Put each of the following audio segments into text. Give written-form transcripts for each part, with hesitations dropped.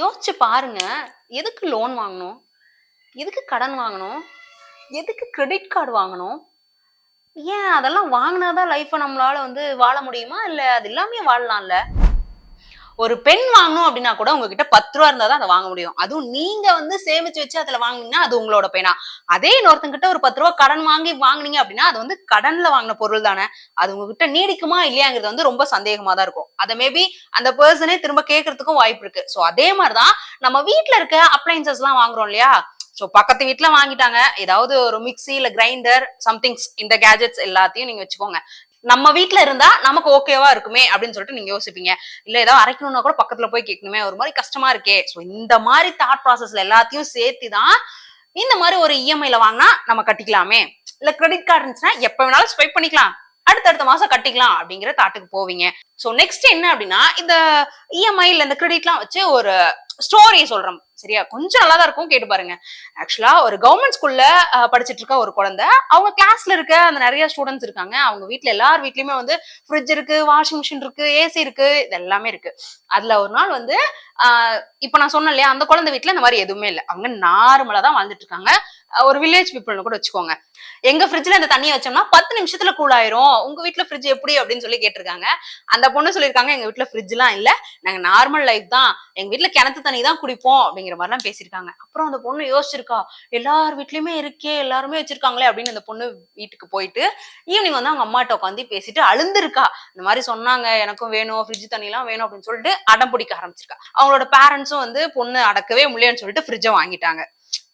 யோசிச்சு பாருங்க. எதுக்கு லோன் வாங்கணும்? எதுக்கு கடன் வாங்கணும்? எதுக்கு கிரெடிட் கார்டு வாங்கணும்? ஏன் அதெல்லாம் வாங்குனா தான் லைஃப்ப நம்மளால வந்து வாழ முடியுமா? இல்ல அது இல்லாமயே வாழலாம்ல? ஒரு பென் வாங்கணும் அப்டின்னா கூட உங்ககிட்ட ரூ. 10 இருந்தா தான் அத வாங்க முடியும். அதுவும் நீங்க வந்து சேமிச்சு வச்சு அதுல வாங்குனீங்கன்னா, அது உங்களோட பேனா. அதே இன்னொருத்தங்கிட்ட ஒரு ரூ. 10 கடன் வாங்கி வாங்குனீங்க அப்டின்னா, அது வந்து கடன்ல வாங்குன பொருள் தானே. அது உங்ககிட்ட நீடிக்குமா இல்லையாங்கிறது வந்து ரொம்ப சந்தேகமா தான் இருக்கும். அத மேபி அந்த பெர்சனே திரும்ப கேட்கறதுக்கும் வாய்ப்பு இருக்கு. சோ அதே மாரி தான் நம்ம வீட்ல இருக்க அப்ளையன்ஸஸ்லாம் வாங்குறோம் இல்லையா? சோ பக்கத்து வீட்ல வாங்கிட்டாங்க. ஏதாவது ஒரு மிக்ஸி இல்ல கிரைண்டர் சம்திங்ஸ் இந்த கேட்ஜெட்ஸ் எல்லாத்தையும் நீங்க வச்சுக்கோங்க. நம்ம வீட்ல இருந்தா நமக்கு ஓகேவா இருக்குமே அப்படின்னு சொல்லிட்டு நீங்க யோசிப்பீங்க. இல்ல ஏதாவது அரைக்கணும்னா கூட பக்கத்துல போய் கேட்கணுமே ஒரு மாதிரி கஷ்டமா இருக்கே. சோ இந்த மாதிரி தாட் ப்ராசஸ்ல எல்லாத்தையும் சேர்த்து தான் இந்த மாதிரி ஒரு இஎம்ஐல வாங்கினா நம்ம கட்டிக்கலாமே. இல்ல கிரெடிட் கார்டு இருந்துச்சுன்னா எப்ப வேணாலும் ஸ்வைப் பண்ணிக்கலாம். அடுத்தடுத்த மாசம் கட்டிக்கலாம் அப்படிங்கிற தாட்டுக்கு போவீங்க. சோ நெக்ஸ்ட் என்ன அப்படின்னா இந்த இஎம்ஐ இல்ல இந்த கிரெடிட்லாம் வச்சு ஒரு ஸ்டோரி சொல்றோம். சரியா? கொஞ்சம் நல்லா தான் இருக்கும் கேட்டு பாருங்க. ஆக்சுவலா ஒரு கவர்மெண்ட் ஸ்கூல்ல படிச்சிட்டு இருக்க ஒரு குழந்தை, அவங்க கிளாஸ்ல இருக்க அந்த நிறைய ஸ்டூடெண்ட்ஸ் இருக்காங்க. அவங்க வீட்ல எல்லார் வீட்லயுமே வந்து ஃப்ரிட்ஜ் இருக்கு, வாஷிங் மிஷின் இருக்கு, ஏசி இருக்கு, இது எல்லாமே இருக்கு. அதுல ஒரு நாள் வந்து இப்ப நான் சொன்னேன் இல்லையா, அந்த குழந்தை வீட்ல இந்த மாதிரி எதுவுமே இல்ல. அவங்க நார்மலா தான் வாழ்ந்துட்டு இருக்காங்க. ஒரு வில்லேஜ் பீப்புள்னு கூட வச்சுக்கோங்க. எங்க ஃப்ரிட்ஜ்ல இந்த தண்ணியை வச்சோம்னா 10 நிமிஷத்துல கூல் ஆயிரும். உங்க வீட்ல ஃப்ரிட்ஜ் எப்படி அப்படின்னு சொல்லி கேட்டிருக்காங்க. அந்த பொண்ணு சொல்லியிருக்காங்க, எங்க வீட்ல ஃப்ரிட்ஜ் எல்லாம் இல்ல. நாங்க நார்மல் லைஃப் தான். எங்க வீட்ல கிணத்து தண்ணி தான் குடிப்போம் அப்படிங்கிற மாதிரி எல்லாம் பேசியிருக்காங்க. அப்புறம் அந்த பொண்ணு யோசிச்சிருக்கா, எல்லார் வீட்லயுமே இருக்கே, எல்லாருமே வச்சிருக்காங்களே அப்படின்னு அந்த பொண்ணு வீட்டுக்கு போயிட்டு ஈவினிங் வந்து அவங்க அம்மாட்ட உட்காந்து பேசிட்டு அழுந்திருக்கா. இந்த மாதிரி சொன்னாங்க, எனக்கும் வேணும் ஃப்ரிட்ஜ் தண்ணி எல்லாம் வேணும் அப்படின்னு சொல்லிட்டு அடம் பிடிக்க ஆரம்பிச்சிருக்கா. அவங்களோட பேரண்ட்ஸும் வந்து பொண்ணு அடக்கவே முடியலன்னு சொல்லிட்டு ஃப்ரிட்ஜை வாங்கிட்டாங்க.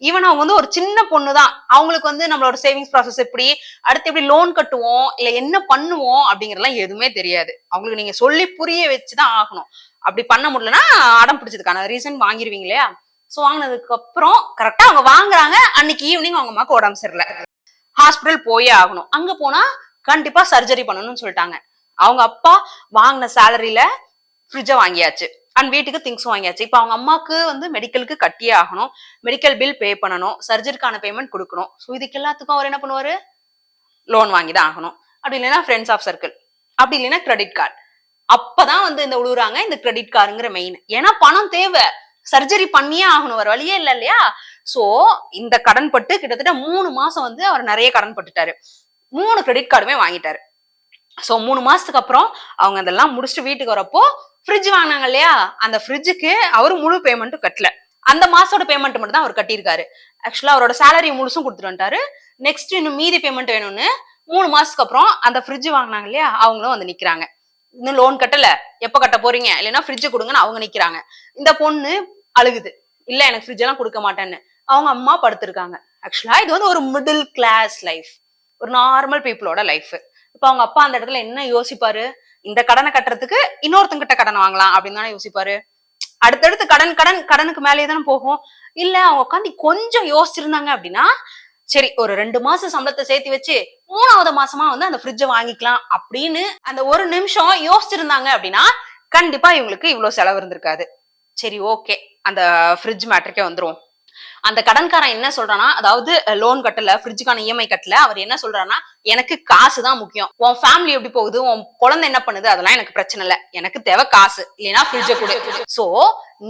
ஈவன் அவங்க வந்து ஒரு சின்ன பொண்ணு தான். அவங்களுக்கு வந்து நம்மளோட சேவிங்ஸ் ப்ராசஸ் எப்படி, அடுத்து எப்படி லோன் கட்டுவோம், இல்ல என்ன பண்ணுவோம் அப்படிங்கறதெல்லாம் எதுவுமே தெரியாது. அவங்களுக்கு நீங்க சொல்லி புரிய வச்சுதான் ஆகணும். அப்படி பண்ண முடியலன்னா அடம் பிடிச்சதுக்கான ரீசன் வாங்கிருவீங்க இல்லையா? சோ வாங்கினதுக்கு அப்புறம் கரெக்டா அவங்க வாங்குறாங்க. அன்னைக்கு ஈவினிங் அவங்க அம்மாக்கு உடம்பு சரியில்லை. ஹாஸ்பிட்டல் போயே ஆகணும். அங்க போனா கண்டிப்பா சர்ஜரி பண்ணணும்னு சொல்லிட்டாங்க. அவங்க அப்பா வாங்கின சேலரியில ஃப்ரிட்ஜை வாங்கியாச்சு அண்ட் வீட்டுக்கு திங்ஸ் வாங்கியாச்சு. இப்ப அவங்க அம்மாக்கு வந்து மெடிக்கலுக்கு கட்டியே ஆகணும். மெடிக்கல் பில் பே பண்ணணும், சர்ஜரிக்கான பேமெண்ட் கொடுக்கணும். ஸோ இதுக்கு எல்லாத்துக்கும் அவர் என்ன பண்ணுவாரு? லோன் வாங்கி தான் ஆகணும். அப்படி இல்லைன்னா ஃப்ரெண்ட்ஸ் ஆஃப் சர்க்கிள், அப்படி இல்லைன்னா கிரெடிட் கார்டு. அப்பதான் வந்து இந்த உழுவுறாங்க இந்த கிரெடிட் கார்டுங்கிற மெயின். ஏன்னா பணம் தேவை, சர்ஜரி பண்ணியே ஆகணும், வேற வழியே இல்லை இல்லையா? சோ இந்த கடன் பட்டு கிட்டத்தட்ட 3 மாசம் வந்து அவர் நிறைய கடன் பட்டுட்டாரு. 3 கிரெடிட் கார்டுமே வாங்கிட்டாரு. சோ 3 மாசத்துக்கு அப்புறம் அவங்க அதெல்லாம் முடிச்சுட்டு வீட்டுக்கு வரப்போ ஃப்ரிட்ஜ் வாங்கினாங்க இல்லையா, அந்த ஃப்ரிட்ஜுக்கு அவரு முழு பேமெண்ட்டும் கட்டல. அந்த மாசோட பேமெண்ட் மட்டும் தான் அவர் கட்டியிருக்காரு. ஆக்சுவலா அவரோட சேலரி முழுசும் கொடுத்துட்டு வந்துட்டாரு. நெக்ஸ்ட் இன்னும் மீதி பேமெண்ட் வேணும்னு 3 மாசத்துக்கு அப்புறம் அந்த ஃப்ரிட்ஜ் வாங்கினாங்க இல்லையா, அவங்களும் வந்து நிக்கிறாங்க. இன்னும் லோன் கட்டல, எப்ப கட்ட போறீங்க, இல்லைன்னா ஃப்ரிட்ஜ் கொடுங்கன்னு அவங்க நிக்கிறாங்க. இந்த பொண்ணு அழுகுது, இல்ல எனக்கு ஃப்ரிட்ஜ் எல்லாம் கொடுக்க மாட்டேன்னு. அவங்க அம்மா படுத்திருக்காங்க. ஆக்சுவலா இது வந்து ஒரு மிடில் கிளாஸ் லைஃப், ஒரு நார்மல் பீப்புளோட லைஃப். இப்ப அவங்க அப்பா அந்த இடத்துல என்ன யோசிப்பாரு? இந்த கடனை கட்டுறதுக்கு இன்னொருத்தங்கிட்ட கடன் வாங்கலாம் அப்படின்னு தானே யோசிப்பாரு. அடுத்தடுத்து கடன் கடன் கடனுக்கு மேலேயே தானே போகும். இல்ல அவங்க உட்காந்து கொஞ்சம் யோசிச்சிருந்தாங்க அப்படின்னா, சரி ஒரு 2 மாசம் சம்பளத்தை சேர்த்து வச்சு 3வது மாசமா வந்து அந்த ஃப்ரிட்ஜை வாங்கிக்கலாம் அப்படின்னு அந்த ஒரு நிமிஷம் யோசிச்சிருந்தாங்க அப்படின்னா கண்டிப்பா இவங்களுக்கு இவ்வளவு செலவு இருந்திருக்காது. சரி ஓகே, அந்த ஃப்ரிட்ஜ் மேட்டருக்கே வந்துரும். அந்த கடன்காரன் என்ன சொல்றானா, அதாவது லோன் கட்டல, ஃப்ரிட்ஜுக்கான இஎம்ஐ கட்டல, அவர் என்ன சொல்றாருன்னா, எனக்கு காசு தான் முக்கியம். உன் ஃபேமிலி எப்படி போகுது, உன் குழந்தை என்ன பண்ணுது, அதெல்லாம் எனக்கு பிரச்சனை இல்ல. எனக்கு தேவை காசு, இல்லைன்னா ஃப்ரிட்ஜை கொடு. சோ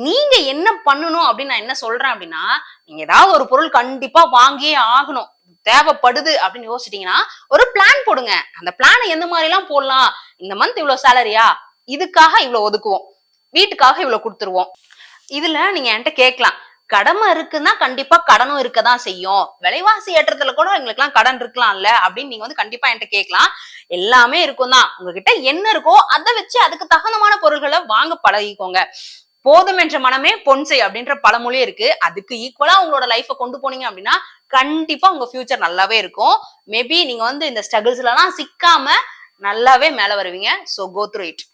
நீங்க என்ன பண்ணணும் அப்படின்னு நான் என்ன சொல்றேன் அப்படின்னா, நீங்க ஏதாவது ஒரு பொருள் கண்டிப்பா வாங்கியே ஆகணும், தேவைப்படுது அப்படின்னு யோசிச்சிட்டீங்கன்னா ஒரு பிளான் போடுங்க. அந்த பிளானை எந்த மாதிரி எல்லாம் போடலாம், இந்த மந்த் இவ்வளவு சேலரியா, இதுக்காக இவ்வளவு ஒதுக்குவோம், வீட்டுக்காக இவ்வளவு கொடுத்துருவோம். இதுல நீங்க என்கிட்ட கேட்கலாம், கடமை இருக்குன்னா கண்டிப்பா கடனும் இருக்கதான் செய்யும், விலைவாசி ஏற்றத்துல கூட எங்களுக்கு எல்லாம் கடன் இருக்கலாம்ல அப்படின்னு நீங்க வந்து கண்டிப்பா என்கிட்ட கேட்கலாம். எல்லாமே இருக்கும் தான். உங்ககிட்ட என்ன இருக்கோ அதை வச்சு அதுக்கு தகுந்தமான பொருள்களை வாங்க பழகிக்கோங்க. போதும் என்ற மனமே பொன்செய் அப்படின்ற பழமொழியே இருக்கு. அதுக்கு ஈக்குவலா உங்களோட லைஃப கொண்டு போனீங்க அப்படின்னா கண்டிப்பா உங்க ஃபியூச்சர் நல்லாவே இருக்கும். மேபி நீங்க வந்து இந்த ஸ்ட்ரகிள்ஸ்ல எல்லாம் சிக்காம நல்லாவே மேல வருவீங்க. So go through it.